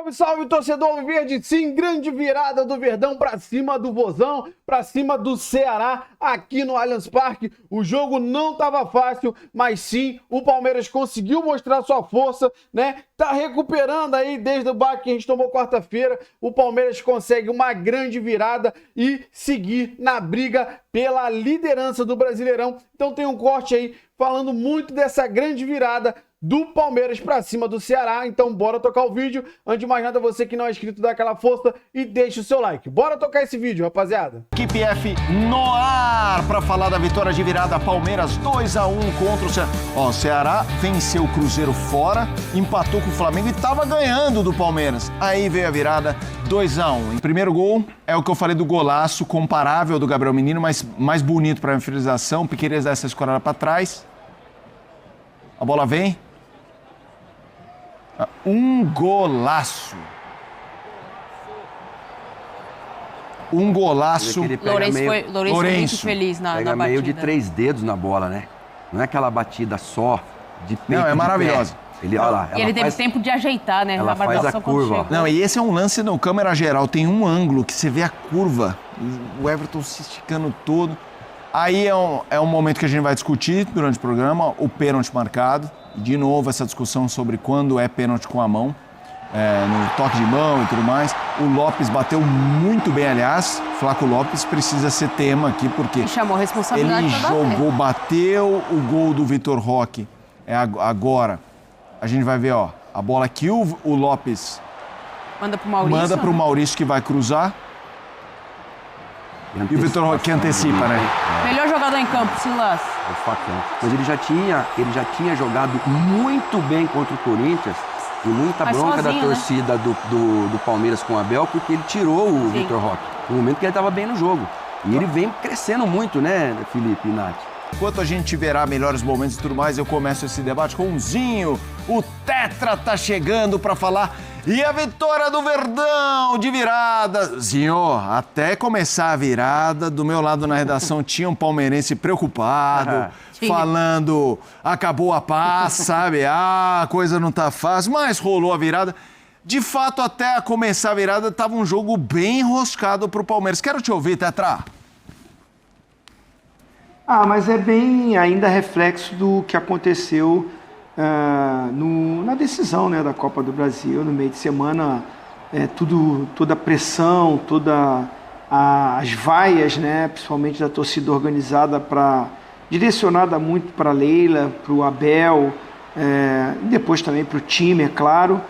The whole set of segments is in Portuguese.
Salve, salve, torcedor alviverde! Sim, grande virada do Verdão pra cima do Vozão, pra cima do Ceará, aqui no Allianz Parque. O jogo não tava fácil, mas sim, o Palmeiras conseguiu mostrar sua força, né? Tá recuperando aí desde o baque que a gente tomou quarta-feira. O Palmeiras consegue uma grande virada e seguir na briga pela liderança do Brasileirão. Então tem um corte aí falando muito dessa grande virada do Palmeiras pra cima do Ceará. Então bora tocar o vídeo. Antes de mais nada, você que não é inscrito, dá aquela força e deixa o seu like. Bora tocar esse vídeo, rapaziada. Equipe F no ar para falar da vitória de virada. Palmeiras 2-1 contra o Ceará. Ó, o Ceará venceu o Cruzeiro fora, empatou com o Flamengo e tava ganhando do Palmeiras. Aí veio a virada 2-1. Em primeiro gol, é o que eu falei do golaço comparável do Gabriel Menino, mas mais bonito para a finalização. Piquerez dá essa escorada para trás. A bola vem. Um golaço. Um golaço. Lourenço foi muito feliz na batida. Meio de 3 dedos na bola, né? Não é aquela batida só de peito. Não, é maravilhosa. Ele, olha lá, e ele teve tempo de ajeitar, né? Ela faz a curva. Não, e esse é um lance no câmera geral. Tem um ângulo que você vê a curva. O Everton se esticando todo. Aí é um momento que a gente vai discutir durante o programa, o pênalti marcado. De novo, essa discussão sobre quando é pênalti com a mão, no toque de mão e tudo mais. O Lopes bateu muito bem, aliás. Flaco Lopes precisa ser tema aqui, porque ele chamou a responsabilidade ele jogou, bateu o gol do Vitor Roque. Agora, a gente vai ver, ó, a bola que o Lopes manda pro Maurício, que vai cruzar. E o Vitor Roque antecipa, né? Melhor jogador em campo, Silas. É o facão. Mas ele já tinha jogado muito bem contra o Corinthians e muita bronca da torcida, né? do Palmeiras com o Abel, porque ele tirou o Vitor Roque no momento que ele estava bem no jogo. E ele vem crescendo muito, né, Felipe e Nath? Enquanto a gente verá melhores momentos e tudo mais, eu começo esse debate com o Zinho. O Tetra tá chegando para falar. E a vitória do Verdão de virada. Zinho, até começar a virada, do meu lado na redação tinha um palmeirense preocupado, falando, acabou a paz, sabe? A coisa não tá fácil, mas rolou a virada. De fato, até começar a virada, tava um jogo bem enroscado pro Palmeiras. Quero te ouvir, Tetra. Mas é bem ainda reflexo do que aconteceu na decisão, né, da Copa do Brasil, no meio de semana, toda a pressão, as vaias, né, principalmente da torcida organizada, direcionada muito para a Leila, para o Abel, depois também para o time, é claro,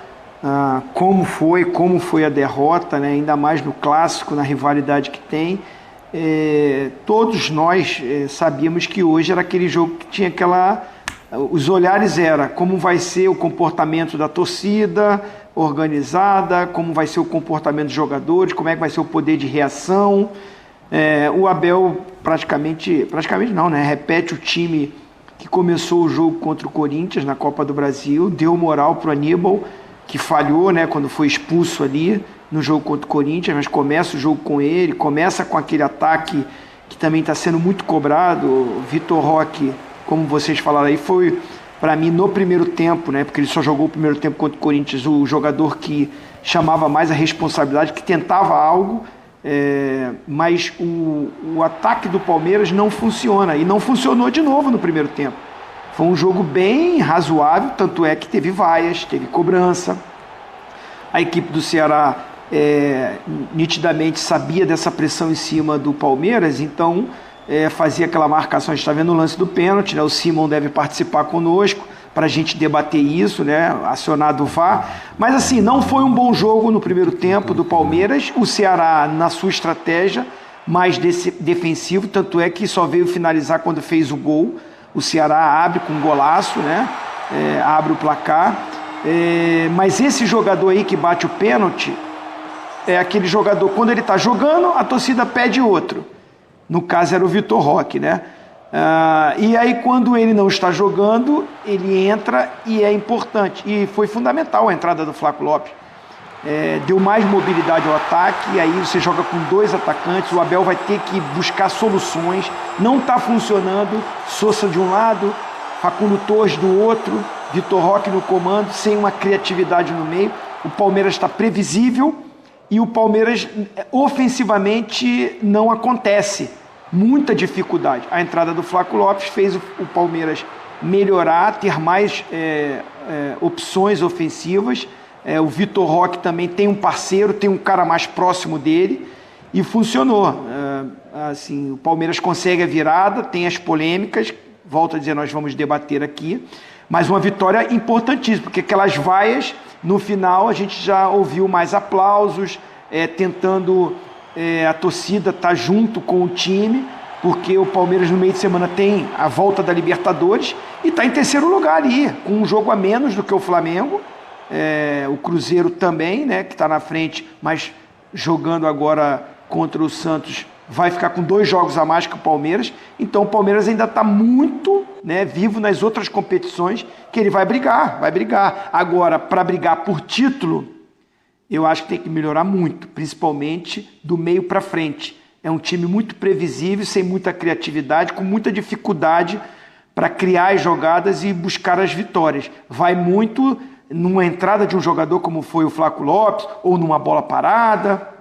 como foi a derrota, né, ainda mais no clássico, na rivalidade que tem. Todos nós sabíamos que hoje era aquele jogo que tinha os olhares era como vai ser o comportamento da torcida organizada, como vai ser o comportamento dos jogadores, como é que vai ser o poder de reação. O Abel praticamente não, né? Repete o time que começou o jogo contra o Corinthians na Copa do Brasil, deu moral para o Aníbal, que falhou, né, quando foi expulso ali no jogo contra o Corinthians, mas começa o jogo com ele, começa com aquele ataque que também está sendo muito cobrado. O Vitor Roque, como vocês falaram aí, foi, para mim, no primeiro tempo, né, porque ele só jogou o primeiro tempo contra o Corinthians, o jogador que chamava mais a responsabilidade, que tentava algo, mas o ataque do Palmeiras não funciona, e não funcionou de novo no primeiro tempo. Foi um jogo bem razoável, tanto é que teve vaias, teve cobrança. A equipe do Ceará nitidamente sabia dessa pressão em cima do Palmeiras, então fazia aquela marcação. A gente está vendo o lance do pênalti, né? O Simon deve participar conosco para a gente debater isso, né? Acionado o VAR. Mas assim, não foi um bom jogo no primeiro tempo do Palmeiras. O Ceará, na sua estratégia, mais defensivo, tanto é que só veio finalizar quando fez o gol. O Ceará abre com um golaço, né? Abre o placar. Mas esse jogador aí que bate o pênalti é aquele jogador, quando ele está jogando, a torcida pede outro. No caso era o Vitor Roque, né? E aí quando ele não está jogando, ele entra e é importante. E foi fundamental a entrada do Flaco Lopes. Deu mais mobilidade ao ataque, e aí você joga com 2 atacantes, o Abel vai ter que buscar soluções. Não está funcionando, Sousa de um lado, Facundo Torres do outro, Vitor Roque no comando, sem uma criatividade no meio. o Palmeiras está previsível e o Palmeiras ofensivamente não acontece. Muita dificuldade. A entrada do Flaco Lopes fez o Palmeiras melhorar, ter mais opções ofensivas. O Vitor Roque também tem um parceiro, tem um cara mais próximo dele e funcionou. Assim, o Palmeiras consegue a virada, tem as polêmicas, volto a dizer, nós vamos debater aqui, mas uma vitória importantíssima, porque aquelas vaias, no final a gente já ouviu mais aplausos, tentando a torcida estar junto com o time, porque o Palmeiras no meio de semana tem a volta da Libertadores e está em terceiro lugar ali, com um jogo a menos do que o Flamengo, o Cruzeiro também, né, que está na frente, mas jogando agora contra o Santos, vai ficar com 2 jogos a mais que o Palmeiras. Então o Palmeiras ainda está muito, né, vivo nas outras competições, que ele vai brigar. Agora, para brigar por título, eu acho que tem que melhorar muito, principalmente do meio para frente. É um time muito previsível, sem muita criatividade, com muita dificuldade para criar as jogadas e buscar as vitórias. Vai muito numa entrada de um jogador como foi o Flaco Lopes, ou numa bola parada,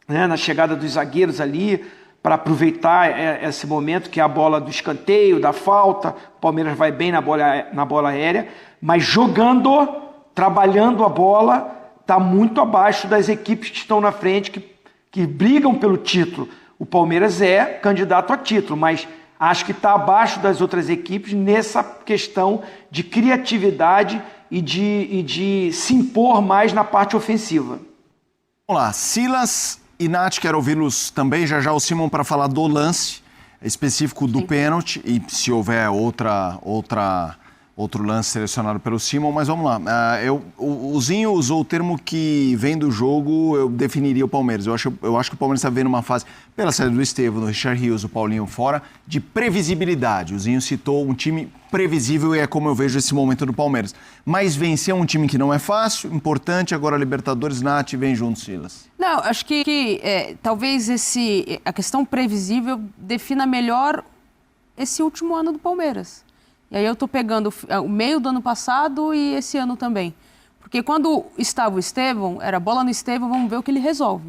né, na chegada dos zagueiros ali, para aproveitar esse momento que é a bola do escanteio, da falta. O Palmeiras vai bem na bola aérea, mas jogando, trabalhando a bola, está muito abaixo das equipes que estão na frente, que brigam pelo título. O Palmeiras é candidato a título, mas acho que está abaixo das outras equipes nessa questão de criatividade e de se impor mais na parte ofensiva. Vamos lá, Silas e Nath, quero ouvi-los também, já o Simon, para falar do lance específico do pênalti e se houver outro lance selecionado pelo Simon, mas vamos lá. O Zinho usou o termo que vem do jogo, eu definiria o Palmeiras. Eu acho que o Palmeiras está vivendo uma fase, pela saída do Estevão, do Richard Rios, do Paulinho fora, de previsibilidade. O Zinho citou um time previsível e é como eu vejo esse momento do Palmeiras. Mas vencer um time que não é fácil, importante, agora Libertadores, Nath, vem junto, Silas. Não, acho que talvez a questão previsível defina melhor esse último ano do Palmeiras. E aí eu estou pegando o meio do ano passado e esse ano também. Porque quando estava o Estevão, era bola no Estevão, vamos ver o que ele resolve.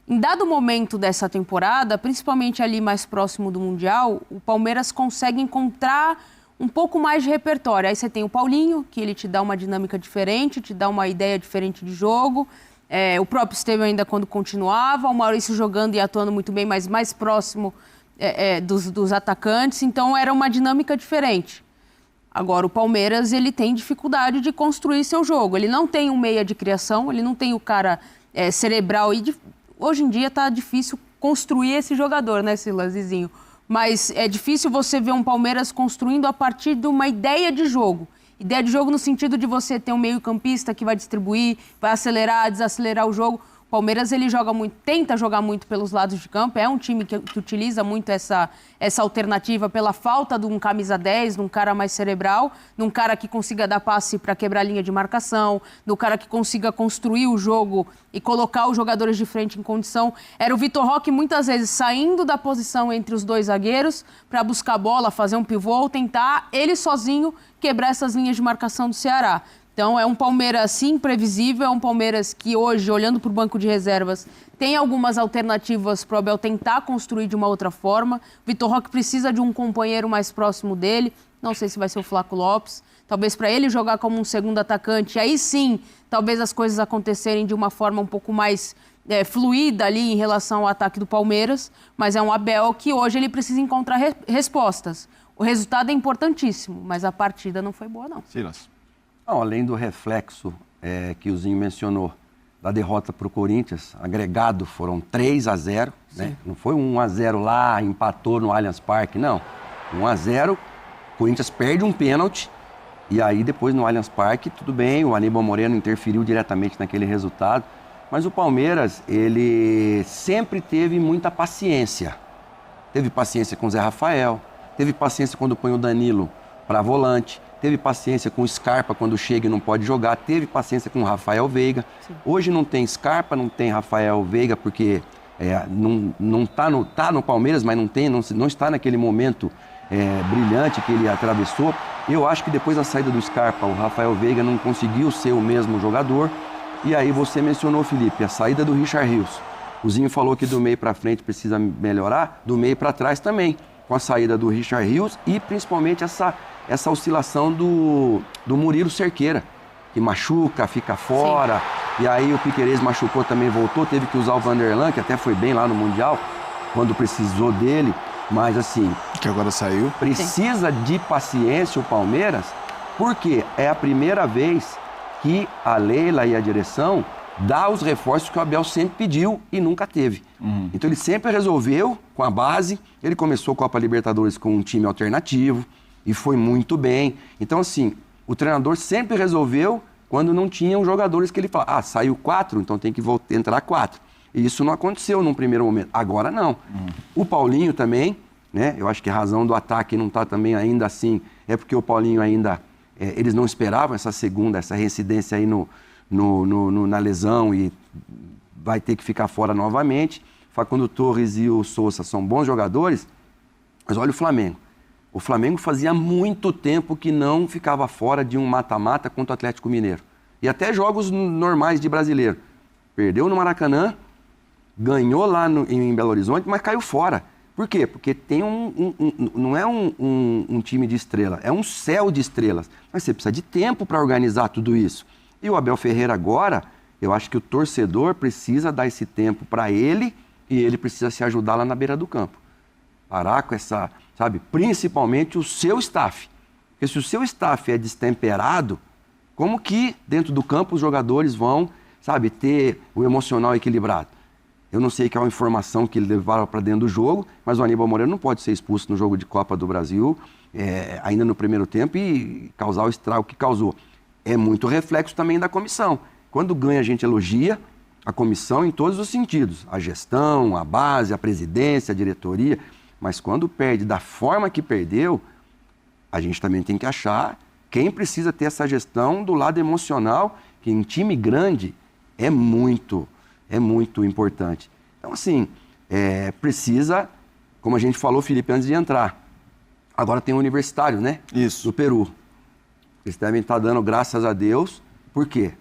Em dado momento dessa temporada, principalmente ali mais próximo do Mundial, o Palmeiras consegue encontrar um pouco mais de repertório. Aí você tem o Paulinho, que ele te dá uma dinâmica diferente, te dá uma ideia diferente de jogo. O próprio Estevão ainda quando continuava, o Maurício jogando e atuando muito bem, mas mais próximo dos atacantes, então era uma dinâmica diferente. Agora, o Palmeiras, ele tem dificuldade de construir seu jogo. Ele não tem um meia de criação, ele não tem o cara cerebral. Hoje em dia tá difícil construir esse jogador, né, Silazinho? Mas é difícil você ver um Palmeiras construindo a partir de uma ideia de jogo. Ideia de jogo no sentido de você ter um meio-campista que vai distribuir, vai acelerar, desacelerar o jogo. O Palmeiras, ele joga muito, tenta jogar muito pelos lados de campo, é um time que utiliza muito essa alternativa pela falta de um camisa 10, de um cara mais cerebral, de um cara que consiga dar passe para quebrar a linha de marcação, do cara que consiga construir o jogo e colocar os jogadores de frente em condição. Era o Vitor Roque muitas vezes saindo da posição entre os 2 zagueiros para buscar a bola, fazer um pivô, tentar ele sozinho quebrar essas linhas de marcação do Ceará. Então, é um Palmeiras, sim, previsível, é um Palmeiras que hoje, olhando para o banco de reservas, tem algumas alternativas para o Abel tentar construir de uma outra forma. O Vitor Roque precisa de um companheiro mais próximo dele, não sei se vai ser o Flaco Lopes, talvez para ele jogar como um segundo atacante, aí sim, talvez as coisas acontecerem de uma forma um pouco mais fluida ali em relação ao ataque do Palmeiras, mas é um Abel que hoje ele precisa encontrar respostas. O resultado é importantíssimo, mas a partida não foi boa, não. Silas. Não, além do reflexo que o Zinho mencionou, da derrota para o Corinthians, agregado foram 3-0, né? Não foi 1-0 lá, empatou no Allianz Parque, não. 1-0, o Corinthians perde um pênalti, e aí depois no Allianz Parque, tudo bem, o Aníbal Moreno interferiu diretamente naquele resultado, mas o Palmeiras, ele sempre teve muita paciência. Teve paciência com o Zé Rafael, teve paciência quando põe o Danilo para volante, teve paciência com o Scarpa quando chega e não pode jogar, teve paciência com o Rafael Veiga. Sim. Hoje não tem Scarpa, não tem Rafael Veiga, porque não tá no Palmeiras, mas não está naquele momento brilhante que ele atravessou. Eu acho que depois da saída do Scarpa, o Rafael Veiga não conseguiu ser o mesmo jogador. E aí você mencionou, Felipe, a saída do Richard Rios. O Zinho falou que do meio para frente precisa melhorar, do meio para trás também, com a saída do Richard Rios e principalmente essa oscilação do Murilo Cerqueira, que machuca, fica fora. Sim. E aí o Piquerez machucou, também voltou, teve que usar o Vanderlan, que até foi bem lá no Mundial, quando precisou dele, mas assim... Que agora saiu. Precisa de paciência o Palmeiras, porque é a primeira vez que a Leila e a direção dá os reforços que o Abel sempre pediu e nunca teve. Então ele sempre resolveu com a base, ele começou a Copa Libertadores com um time alternativo e foi muito bem. Então assim, o treinador sempre resolveu quando não tinham jogadores que ele falava, saiu 4, então tem que entrar 4. E isso não aconteceu num primeiro momento, agora não. O Paulinho também, né? Eu acho que a razão do ataque não está também ainda assim, é porque o Paulinho ainda, eles não esperavam essa reincidência aí na lesão e vai ter que ficar fora novamente. Facundo Torres e o Sousa são bons jogadores, mas olha o Flamengo. O Flamengo fazia muito tempo que não ficava fora de um mata-mata contra o Atlético Mineiro. E até jogos normais de brasileiro. Perdeu no Maracanã, ganhou lá em Belo Horizonte, mas caiu fora. Por quê? Porque tem não é um time de estrela, é um céu de estrelas. Mas você precisa de tempo para organizar tudo isso. E o Abel Ferreira agora, eu acho que o torcedor precisa dar esse tempo para ele e ele precisa se ajudar lá na beira do campo. Parar com essa, sabe, principalmente o seu staff. Porque se o seu staff é destemperado, como que dentro do campo os jogadores vão, sabe, ter o emocional equilibrado? Eu não sei qual a informação que levaram para dentro do jogo, mas o Aníbal Moreira não pode ser expulso no jogo de Copa do Brasil, ainda no primeiro tempo, e causar o estrago que causou. É muito reflexo também da comissão. Quando ganha, a gente elogia a comissão em todos os sentidos. A gestão, a base, a presidência, a diretoria. Mas quando perde da forma que perdeu, a gente também tem que achar quem precisa ter essa gestão do lado emocional, que em time grande é muito importante. Então, assim, precisa, como a gente falou, Felipe, antes de entrar, agora tem o Universitário, né? Isso. Do Peru. Eles devem estar dando graças a Deus. Por quê?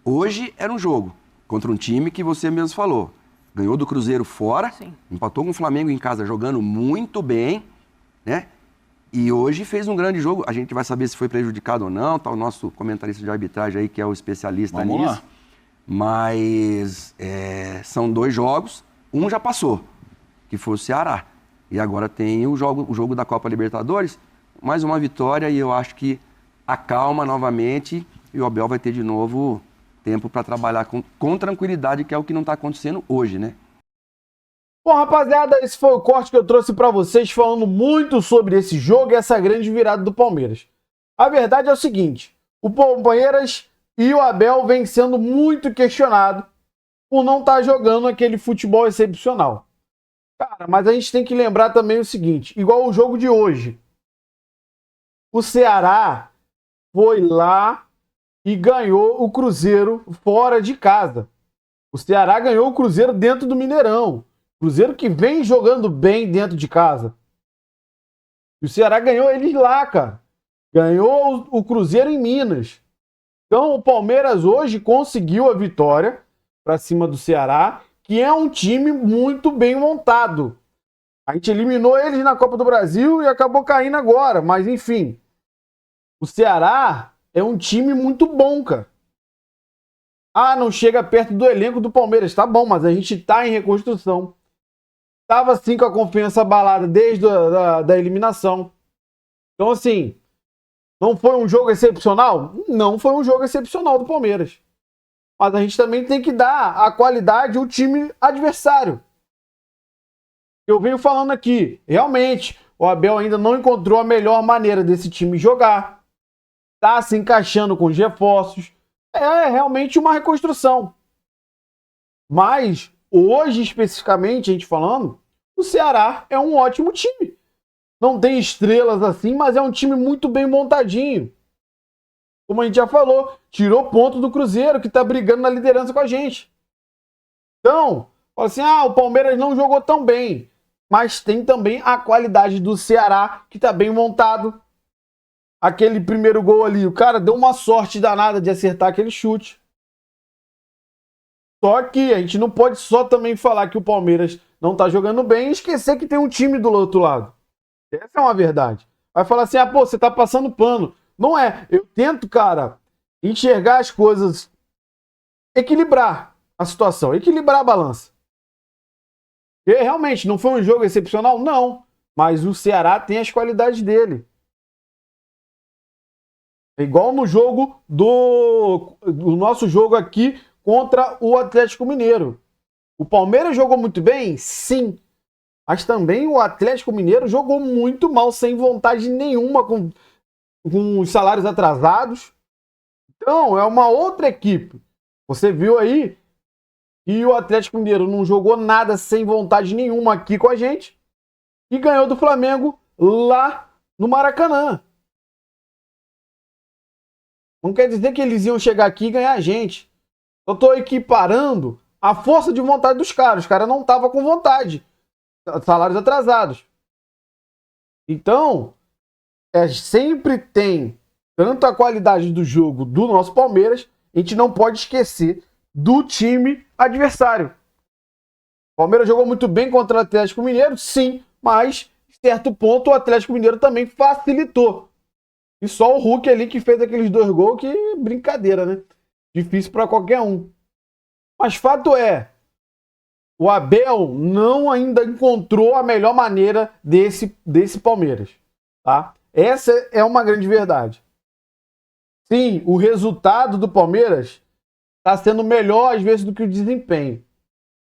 Hoje era um jogo contra um time que você mesmo falou. Ganhou do Cruzeiro fora, sim, empatou com o Flamengo em casa jogando muito bem, né? E hoje fez um grande jogo. A gente vai saber se foi prejudicado ou não. Tá o nosso comentarista de arbitragem aí, que é o especialista Vamos nisso. Lá. Mas são 2 jogos. Um já passou, que foi o Ceará. E agora tem o jogo da Copa Libertadores. Mais uma vitória e eu acho que acalma novamente e o Abel vai ter de novo tempo para trabalhar com tranquilidade, que é o que não está acontecendo hoje, né? Bom, rapaziada, esse foi o corte que eu trouxe para vocês, falando muito sobre esse jogo e essa grande virada do Palmeiras. A verdade é o seguinte, o Palmeiras e o Abel vem sendo muito questionado por não estar jogando aquele futebol excepcional. Cara, mas a gente tem que lembrar também o seguinte, igual o jogo de hoje. O Ceará foi lá e ganhou o Cruzeiro fora de casa. O Ceará ganhou o Cruzeiro dentro do Mineirão. Cruzeiro que vem jogando bem dentro de casa. E o Ceará ganhou eles lá, cara. Ganhou o Cruzeiro em Minas. Então o Palmeiras hoje conseguiu a vitória para cima do Ceará, que é um time muito bem montado. A gente eliminou eles na Copa do Brasil e acabou caindo agora, mas enfim. O Ceará é um time muito bom, cara. Não chega perto do elenco do Palmeiras. Tá bom, mas a gente tá em reconstrução. Tava assim com a confiança abalada desde da eliminação. Então, assim, não foi um jogo excepcional? Não foi um jogo excepcional do Palmeiras. Mas a gente também tem que dar a qualidade ao time adversário. Eu venho falando aqui, realmente, o Abel ainda não encontrou a melhor maneira desse time jogar. Tá se encaixando com os reforços. É realmente uma reconstrução. Mas, hoje especificamente, a gente falando, o Ceará é um ótimo time. Não tem estrelas assim, mas é um time muito bem montadinho. Como a gente já falou, tirou ponto do Cruzeiro, que tá brigando na liderança com a gente. Então, fala assim, o Palmeiras não jogou tão bem. Mas tem também a qualidade do Ceará, que tá bem montado. Aquele primeiro gol ali, o cara deu uma sorte danada de acertar aquele chute. Só que a gente não pode só também falar que o Palmeiras não tá jogando bem e esquecer que tem um time do outro lado. Essa é uma verdade. Vai falar assim, pô, você tá passando pano. Não é. Eu tento, cara, enxergar as coisas, equilibrar a situação, equilibrar a balança. E realmente, não foi um jogo excepcional? Não. Mas o Ceará tem as qualidades dele. É igual no jogo do nosso jogo aqui contra o Atlético Mineiro. O Palmeiras jogou muito bem? Sim. Mas também o Atlético Mineiro jogou muito mal, sem vontade nenhuma, com os salários atrasados. Então, é uma outra equipe. Você viu aí que o Atlético Mineiro não jogou nada, sem vontade nenhuma aqui com a gente, e ganhou do Flamengo lá no Maracanã. Não quer dizer que eles iam chegar aqui e ganhar a gente. Eu estou equiparando a força de vontade dos caras. Os caras não estavam com vontade. Salários atrasados. Então, sempre tem tanto a qualidade do jogo do nosso Palmeiras, a gente não pode esquecer do time adversário. O Palmeiras jogou muito bem contra o Atlético Mineiro, sim, mas, em certo ponto, o Atlético Mineiro também facilitou. E só o Hulk ali que fez aqueles 2 gols, que brincadeira, né? Difícil para qualquer um. Mas fato é, o Abel não ainda encontrou a melhor maneira desse Palmeiras, tá? Essa é uma grande verdade. Sim, o resultado do Palmeiras está sendo melhor às vezes do que o desempenho.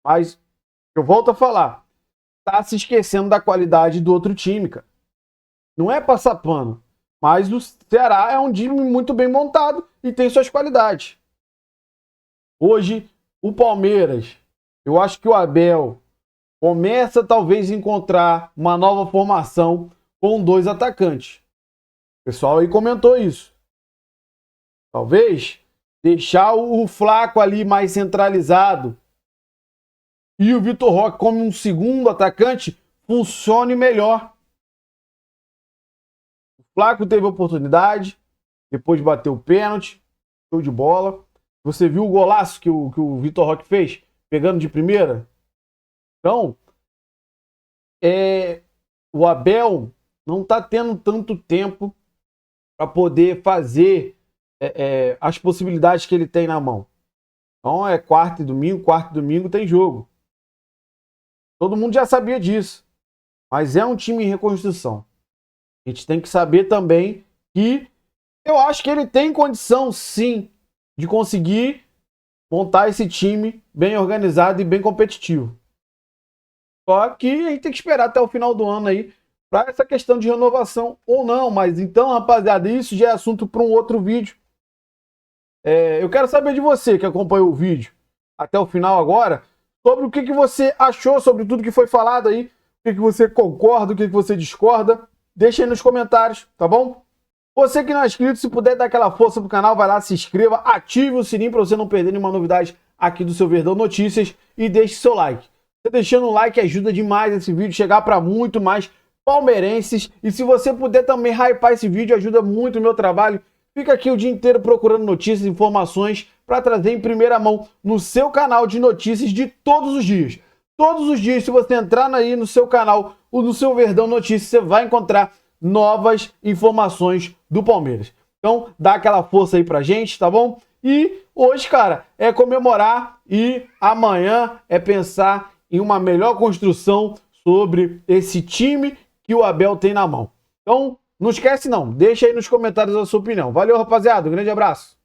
Mas, eu volto a falar, tá se esquecendo da qualidade do outro time, cara. Não é passar pano. Mas o Ceará é um time muito bem montado e tem suas qualidades. Hoje, o Palmeiras, eu acho que o Abel começa talvez a encontrar uma nova formação com 2 atacantes. O pessoal aí comentou isso. Talvez deixar o Flaco ali mais centralizado e o Vitor Roque como um segundo atacante funcione melhor. O Flaco teve oportunidade, depois bateu o pênalti, show de bola. Você viu o golaço que o Vitor Roque fez, pegando de primeira? Então, o Abel não está tendo tanto tempo para poder fazer as possibilidades que ele tem na mão. Então, quarta e domingo tem jogo. Todo mundo já sabia disso. Mas é um time em reconstrução. A gente tem que saber também que eu acho que ele tem condição, sim, de conseguir montar esse time bem organizado e bem competitivo. Só que a gente tem que esperar até o final do ano aí para essa questão de renovação ou não. Mas então, rapaziada, isso já é assunto para um outro vídeo. Eu quero saber de você que acompanhou o vídeo até o final agora, sobre o que você achou sobre tudo que foi falado aí, o que você concorda, o que você discorda. Deixa aí nos comentários, tá bom? Você que não é inscrito, se puder dar aquela força pro canal, vai lá, se inscreva, ative o sininho para você não perder nenhuma novidade aqui do seu Verdão Notícias e deixe seu like. Você deixando o like ajuda demais esse vídeo chegar para muito mais palmeirenses. E se você puder também hypar esse vídeo, ajuda muito o meu trabalho. Fica aqui o dia inteiro procurando notícias e informações para trazer em primeira mão no seu canal de notícias de todos os dias. Todos os dias, se você entrar aí no seu canal, ou no seu Verdão Notícias, você vai encontrar novas informações do Palmeiras. Então, dá aquela força aí pra gente, tá bom? E hoje, cara, é comemorar e amanhã é pensar em uma melhor construção sobre esse time que o Abel tem na mão. Então, não esquece não, deixa aí nos comentários a sua opinião. Valeu, rapaziada, um grande abraço.